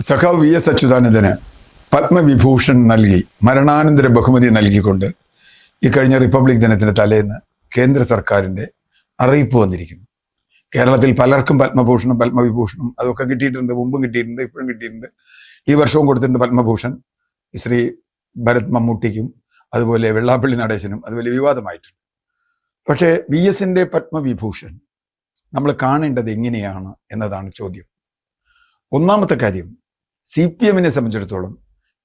സഖാവ് V S അച്യുതാനന്ദന് പത്മവിഭൂഷൺ നൽകി മരണാനന്തര ബഹുമതി നൽകിക്കൊണ്ട് ഈ കഴിഞ്ഞ റിപ്പബ്ലിക് ദിനത്തിന് തലേന്ന് കേന്ദ്ര സർക്കാരിൻ്റെ അറിയിപ്പ് വന്നിരിക്കുന്നു. കേരളത്തിൽ പലർക്കും പത്മഭൂഷണം പത്മവിഭൂഷണം അതൊക്കെ കിട്ടിയിട്ടുണ്ട്, മുമ്പും കിട്ടിയിട്ടുണ്ട്, ഇപ്പോഴും കിട്ടിയിട്ടുണ്ട്. ഈ വർഷവും കൊടുത്തിട്ടുണ്ട് പത്മഭൂഷൺ. ശ്രീ ഭരത് മമ്മൂട്ടിക്കും അതുപോലെ വെള്ളാപ്പള്ളി നടേശനും അതുപോലെ വിവാദമായിട്ടുണ്ട്. പക്ഷേ വി എസിൻ്റെ പത്മവിഭൂഷൺ നമ്മൾ കാണേണ്ടത് എങ്ങനെയാണ് എന്നതാണ് ചോദ്യം. ഒന്നാമത്തെ കാര്യം, CPM-നെ സംബന്ധിച്ചിടത്തോളം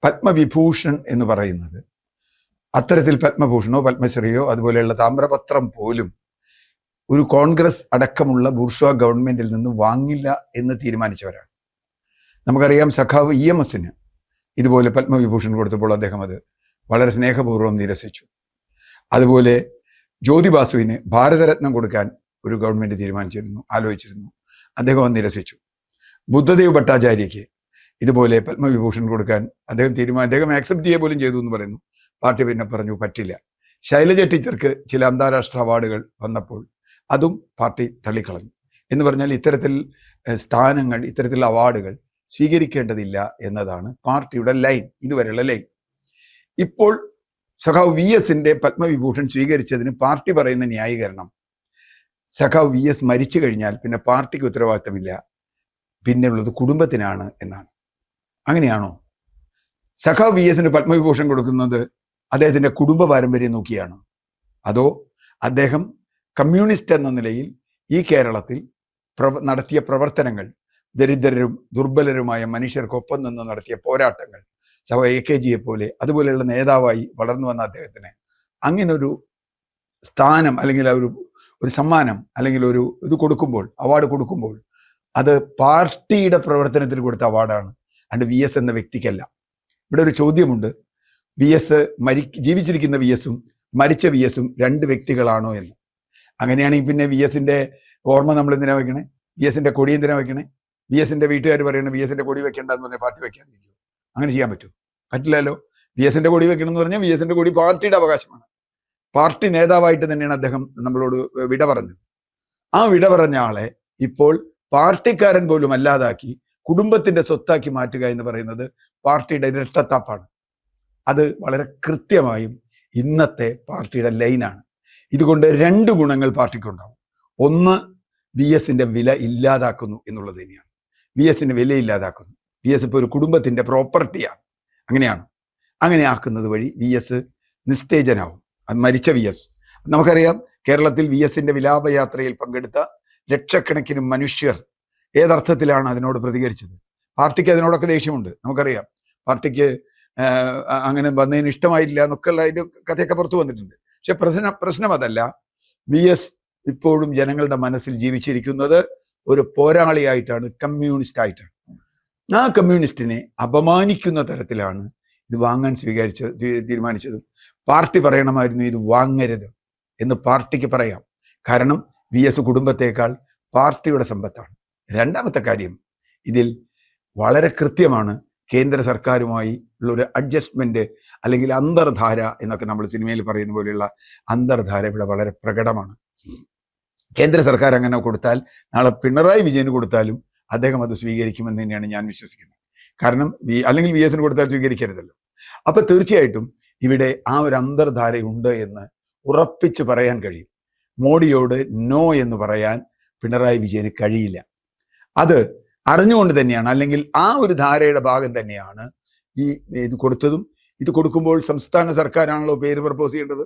പത്മവിഭൂഷൺ എന്ന് പറയുന്നത് അത്തരത്തിൽ പത്മഭൂഷണോ പത്മശ്രീയോ അതുപോലെയുള്ള താമ്രപത്രം പോലും ഒരു കോൺഗ്രസ് അടക്കമുള്ള ബൂർഷ്വാ ഗവൺമെന്റിൽ നിന്ന് വാങ്ങില്ല എന്ന് തീരുമാനിച്ചവരാണ്. നമുക്കറിയാം, സഖാവ് EMS-ന് ഇതുപോലെ പത്മവിഭൂഷൺ കൊടുത്തപ്പോൾ അദ്ദേഹം അത് വളരെ സ്നേഹപൂർവ്വം നിരസിച്ചു. അതുപോലെ ജ്യോതി ബാസുവിന് ഭാരതരത്നം കൊടുക്കാൻ ഒരു ഗവൺമെന്റ് ആലോചിച്ചിരുന്നു, അദ്ദേഹം അത് നിരസിച്ചു. ബുദ്ധദേവ് ഭട്ടാചാര്യയ്ക്ക് ഇതുപോലെ പത്മവിഭൂഷൺ കൊടുക്കാൻ അദ്ദേഹം ആക്സെപ്റ്റ് ചെയ്യുക പോലും ചെയ്തു എന്ന് പറയുന്നു. പാർട്ടി പിന്നെ പറഞ്ഞു പറ്റില്ല. ശൈലജ ടീച്ചർക്ക് ചില അന്താരാഷ്ട്ര അവാർഡുകൾ വന്നപ്പോൾ അതും പാർട്ടി തള്ളിക്കളഞ്ഞു. എന്ന് പറഞ്ഞാൽ ഇത്തരത്തിൽ സ്ഥാനങ്ങൾ, ഇത്തരത്തിലുള്ള അവാർഡുകൾ സ്വീകരിക്കേണ്ടതില്ല എന്നതാണ് പാർട്ടിയുടെ ലൈൻ, ഇതുവരെയുള്ള ലൈൻ. ഇപ്പോൾ സഖാവ് VS-ന്റെ പത്മവിഭൂഷൺ സ്വീകരിച്ചതിന് പാർട്ടി പറയുന്ന ന്യായീകരണം, സഖാവ് VS മരിച്ചു കഴിഞ്ഞാൽ പിന്നെ പാർട്ടിക്ക് ഉത്തരവാദിത്തമില്ല, പിന്നെ ഉള്ളത് കുടുംബത്തിനാണ് എന്നാണ്. അങ്ങനെയാണോ? സഖാവ് VS-ന് പത്മവിഭൂഷൺ കൊടുക്കുന്നത് അദ്ദേഹത്തിൻ്റെ കുടുംബ പാരമ്പര്യം നോക്കിയാണ്? അതോ അദ്ദേഹം കമ്മ്യൂണിസ്റ്റ് എന്ന നിലയിൽ ഈ കേരളത്തിൽ നടത്തിയ പ്രവർത്തനങ്ങൾ, ദരിദ്രരും ദുർബലരുമായ മനുഷ്യർക്കൊപ്പം നിന്ന് നടത്തിയ പോരാട്ടങ്ങൾ, AKGയെ പോലെ അതുപോലെയുള്ള നേതാവായി വളർന്നു വന്ന അദ്ദേഹത്തിന് അങ്ങനൊരു സ്ഥാനം അല്ലെങ്കിൽ ഒരു സമ്മാനം അല്ലെങ്കിൽ ഒരു ഇത് അവാർഡ് കൊടുക്കുമ്പോൾ അത് പാർട്ടിയുടെ പ്രവർത്തനത്തിന് കൊടുത്ത അവാർഡാണ്, അണ്ട് VS എന്ന വ്യക്തിക്കല്ല. ഇവിടെ ഒരു ചോദ്യമുണ്ട്, VS ജീവിച്ചിരിക്കുന്ന VS-ഉം മരിച്ച VS-ഉം രണ്ട് വ്യക്തികളാണോ എന്ന്. അങ്ങനെയാണെങ്കിൽ പിന്നെ VS-ന്റെ ഓർമ്മ നമ്മൾ എന്തിനാ വെക്കണേ? VS-ന്റെ കൊടി എന്തിനാ വെക്കണേ? VS-ന്റെ വീട്ടുകാർ പറയണേ VS-ന്റെ കൊടി വെക്കേണ്ടെന്ന് പറഞ്ഞാൽ പാർട്ടി വെക്കാതിരിക്കും. അങ്ങനെ ചെയ്യാൻ പറ്റുമോ? പറ്റില്ലല്ലോ. VS-ന്റെ കൊടി വെക്കണം എന്ന് പറഞ്ഞാൽ VS-ന്റെ കൊടി പാർട്ടിയുടെ അവകാശമാണ്. പാർട്ടി നേതാവായിട്ട് തന്നെയാണ് അദ്ദേഹം നമ്മളോട് വിട പറഞ്ഞത്. ആ വിട പറഞ്ഞ ആളെ ഇപ്പോൾ പാർട്ടിക്കാരൻ പോലും അല്ലാതാക്കി കുടുംബത്തിന്റെ സ്വത്താക്കി മാറ്റുക എന്ന് പറയുന്നത് പാർട്ടിയുടെ ഇരട്ടത്താപ്പാണ്. അത് വളരെ കൃത്യമായും ഇന്നത്തെ പാർട്ടിയുടെ ലൈനാണ്. ഇതുകൊണ്ട് രണ്ട് ഗുണങ്ങൾ പാർട്ടിക്കുണ്ടാവും. ഒന്ന്, VS-ന്റെ വില ഇല്ലാതാക്കുന്നു എന്നുള്ളത് തന്നെയാണ്. VS-ന് വില ഇല്ലാതാക്കുന്നു. VS ഇപ്പോൾ ഒരു കുടുംബത്തിന്റെ പ്രോപ്പർട്ടിയാണ്. അങ്ങനെയാണ്. അങ്ങനെ ആക്കുന്നത് വഴി VS നിസ്തേജനാവും. അത് മരിച്ച VS. നമുക്കറിയാം, കേരളത്തിൽ VS-ന്റെ വിലാപയാത്രയിൽ പങ്കെടുത്ത ലക്ഷക്കണക്കിന് മനുഷ്യർ ഏതർത്ഥത്തിലാണ് അതിനോട് പ്രതികരിച്ചത്. പാർട്ടിക്ക് അതിനോടൊക്കെ ദേഷ്യമുണ്ട്, നമുക്കറിയാം. പാർട്ടിക്ക് അങ്ങനെ വന്നതിന് ഇഷ്ടമായില്ല എന്നൊക്കെയുള്ള അതിൻ്റെ കഥയൊക്കെ പുറത്തു വന്നിട്ടുണ്ട്. പക്ഷെ പ്രശ്നം അതല്ല. VS ഇപ്പോഴും ജനങ്ങളുടെ മനസ്സിൽ ജീവിച്ചിരിക്കുന്നത് ഒരു പോരാളിയായിട്ടാണ്, കമ്മ്യൂണിസ്റ്റ് ആയിട്ടാണ്. ആ കമ്മ്യൂണിസ്റ്റിനെ അപമാനിക്കുന്ന തരത്തിലാണ് ഇത് വാങ്ങാൻ തീരുമാനിച്ചതും. പാർട്ടി പറയണമായിരുന്നു ഇത് വാങ്ങരുത് എന്ന് പാർട്ടിക്ക് പറയാം. കാരണം VS കുടുംബത്തേക്കാൾ പാർട്ടിയുടെ സമ്പത്താണ്. രണ്ടാമത്തെ കാര്യം, ഇതിൽ വളരെ കൃത്യമാണ് കേന്ദ്ര സർക്കാരുമായി ഉള്ളൊരു അഡ്ജസ്റ്റ്മെന്റ് അല്ലെങ്കിൽ അന്തർധാര എന്നൊക്കെ നമ്മൾ സിനിമയിൽ പറയുന്ന പോലെയുള്ള അന്തർധാര ഇവിടെ വളരെ പ്രകടമാണ്. കേന്ദ്ര സർക്കാർ അങ്ങനെ കൊടുത്താൽ നാളെ പിണറായി വിജയന് കൊടുത്താലും അദ്ദേഹം അത് സ്വീകരിക്കുമെന്ന് തന്നെയാണ് ഞാൻ വിശ്വസിക്കുന്നത്. കാരണം അല്ലെങ്കിൽ VS-ന് കൊടുത്താൽ സ്വീകരിക്കരുതല്ലോ. അപ്പൊ തീർച്ചയായിട്ടും ഇവിടെ ആ ഒരു അന്തർധാരയുണ്ട് എന്ന് ഉറപ്പിച്ച് പറയാൻ കഴിയും. മോഡിയോട് നോ എന്ന് പറയാൻ പിണറായി വിജയന് കഴിയില്ല. അത് അറിഞ്ഞുകൊണ്ട് തന്നെയാണ്, അല്ലെങ്കിൽ ആ ഒരു ധാരയുടെ ഭാഗം തന്നെയാണ് ഇത് കൊടുത്തതും. ഇത് കൊടുക്കുമ്പോൾ സംസ്ഥാന സർക്കാരാണല്ലോ പേര് പ്രപ്പോസ് ചെയ്യേണ്ടത്.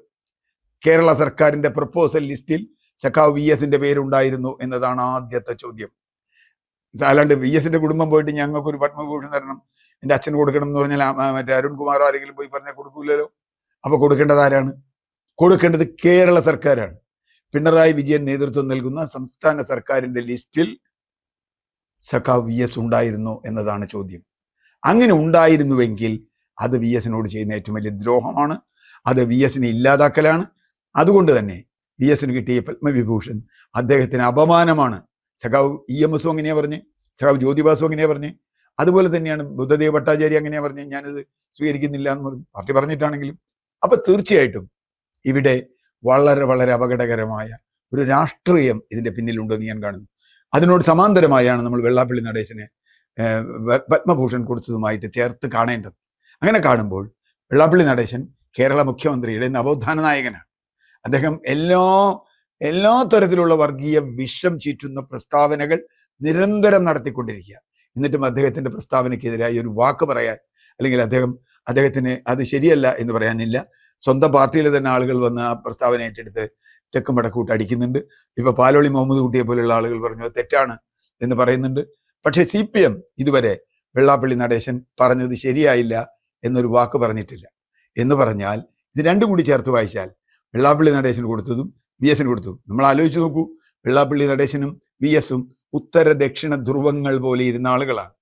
കേരള സർക്കാരിന്റെ പ്രപ്പോസൽ ലിസ്റ്റിൽ സഖാവ് VS-ന്റെ പേരുണ്ടായിരുന്നു എന്നതാണ് ആദ്യത്തെ ചോദ്യം. അല്ലാണ്ട് VS-ന്റെ കുടുംബം പോയിട്ട് ഞങ്ങൾക്കൊരു പത്മഭൂഷൺ തരണം, എൻ്റെ അച്ഛന് കൊടുക്കണം എന്ന് പറഞ്ഞാൽ മറ്റേ അരുൺകുമാറോ ആരെങ്കിലും പോയി പറഞ്ഞാൽ കൊടുക്കൂലല്ലോ. അപ്പൊ കൊടുക്കേണ്ടത് ആരാണ്? കൊടുക്കേണ്ടത് കേരള സർക്കാരാണ്. പിണറായി വിജയൻ നേതൃത്വം നൽകുന്ന സംസ്ഥാന സർക്കാരിന്റെ ലിസ്റ്റിൽ സഖാവ് VS ഉണ്ടായിരുന്നു എന്നതാണ് ചോദ്യം. അങ്ങനെ ഉണ്ടായിരുന്നുവെങ്കിൽ അത് VS-നോട് ചെയ്യുന്ന ഏറ്റവും വലിയ ദ്രോഹമാണ്. അത് VS-നെ ഇല്ലാതാക്കലാണ്. അതുകൊണ്ട് തന്നെ VS-ന് കിട്ടിയ പത്മവിഭൂഷൺ അദ്ദേഹത്തിന് അപമാനമാണ്. സഖാവ് EMS അങ്ങനെയാ പറഞ്ഞ്, സഖാവ് ജ്യോതി ബാസു അങ്ങനെയാ പറഞ്ഞ്, അതുപോലെ തന്നെയാണ് ബുദ്ധദേവ് ഭട്ടാചാര്യ അങ്ങനെയാ പറഞ്ഞ് ഞാനിത് സ്വീകരിക്കുന്നില്ല എന്ന് പറഞ്ഞു, പാർട്ടി പറഞ്ഞിട്ടാണെങ്കിലും. അപ്പൊ തീർച്ചയായിട്ടും ഇവിടെ വളരെ വളരെ അപകടകരമായ ഒരു രാഷ്ട്രീയം ഇതിന്റെ പിന്നിലുണ്ടെന്ന് ഞാൻ കാണുന്നു. അതിനോട് സമാന്തരമായാണ് നമ്മൾ വെള്ളാപ്പള്ളി നടേശനെ പത്മഭൂഷൺ കൊടുത്തതുമായിട്ട് ചേർത്ത് കാണേണ്ടത്. അങ്ങനെ കാണുമ്പോൾ വെള്ളാപ്പള്ളി നടേശൻ കേരള മുഖ്യമന്ത്രിയുടെ നവോത്ഥാന നായകനാണ്. അദ്ദേഹം എല്ലാ തരത്തിലുള്ള വർഗീയ വിഷം ചീറ്റുന്ന പ്രസ്താവനകൾ നിരന്തരം നടത്തിക്കൊണ്ടിരിക്കുക. എന്നിട്ടും അദ്ദേഹത്തിന്റെ പ്രസ്താവനയ്ക്കെതിരായി ഒരു വാക്ക് പറയാൻ, അല്ലെങ്കിൽ അദ്ദേഹത്തിന് അത് ശരിയല്ല എന്ന് പറയാനില്ല. സ്വന്തം പാർട്ടിയിലെ തന്നെ ആളുകൾ വന്ന് ആ പ്രസ്താവന ഏറ്റെടുത്ത് തെക്കും വടക്കൂട്ട് അടിക്കുന്നുണ്ട്. ഇപ്പൊ പാലോളി മുഹമ്മദ് കുട്ടിയെ പോലുള്ള ആളുകൾ പറഞ്ഞു തെറ്റാണ് എന്ന് പറയുന്നുണ്ട്. പക്ഷേ CPM ഇതുവരെ വെള്ളാപ്പള്ളി നടേശൻ പറഞ്ഞത് ശരിയായില്ല എന്നൊരു വാക്ക് പറഞ്ഞിട്ടില്ല. എന്ന് പറഞ്ഞാൽ ഇത് രണ്ടും കൂടി ചേർത്ത് വായിച്ചാൽ വെള്ളാപ്പള്ളി നടേശന് കൊടുത്തതും VS കൊടുത്തതും നമ്മൾ ആലോചിച്ച് നോക്കൂ. വെള്ളാപ്പള്ളി നടേശനും VS ഉത്തര ദക്ഷിണ ധ്രുവങ്ങൾ പോലെ ഇരുന്ന ആളുകളാണ്.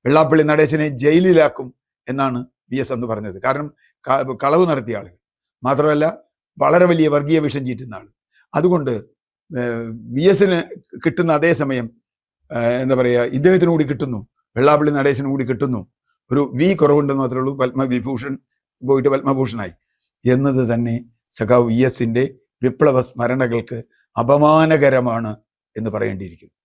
വെള്ളാപ്പള്ളി നടേശനെ ജയിലിലാക്കും എന്നാണ് VS അന്ന് പറഞ്ഞത്. കാരണം കളവ് നടത്തിയ ആളുകൾ, മാത്രമല്ല വളരെ വലിയ വർഗീയ വിഷം ചീറ്റുന്ന ആൾ. അതുകൊണ്ട് VS കിട്ടുന്ന അതേ സമയം എന്താ പറയുക, ഇദ്ദേഹത്തിന് കൂടി കിട്ടുന്നു, വെള്ളാപ്പള്ളി നടേശനും കൂടി കിട്ടുന്നു. ഒരു V കുറവുണ്ടെന്ന് മാത്രമേ ഉള്ളൂ. പത്മവിഭൂഷൺ പോയിട്ട് പത്മഭൂഷണായി എന്നത് തന്നെ സഖാവ് VS വിപ്ലവ സ്മരണകൾക്ക് അപമാനകരമാണ് എന്ന് പറയേണ്ടിയിരിക്കുന്നു.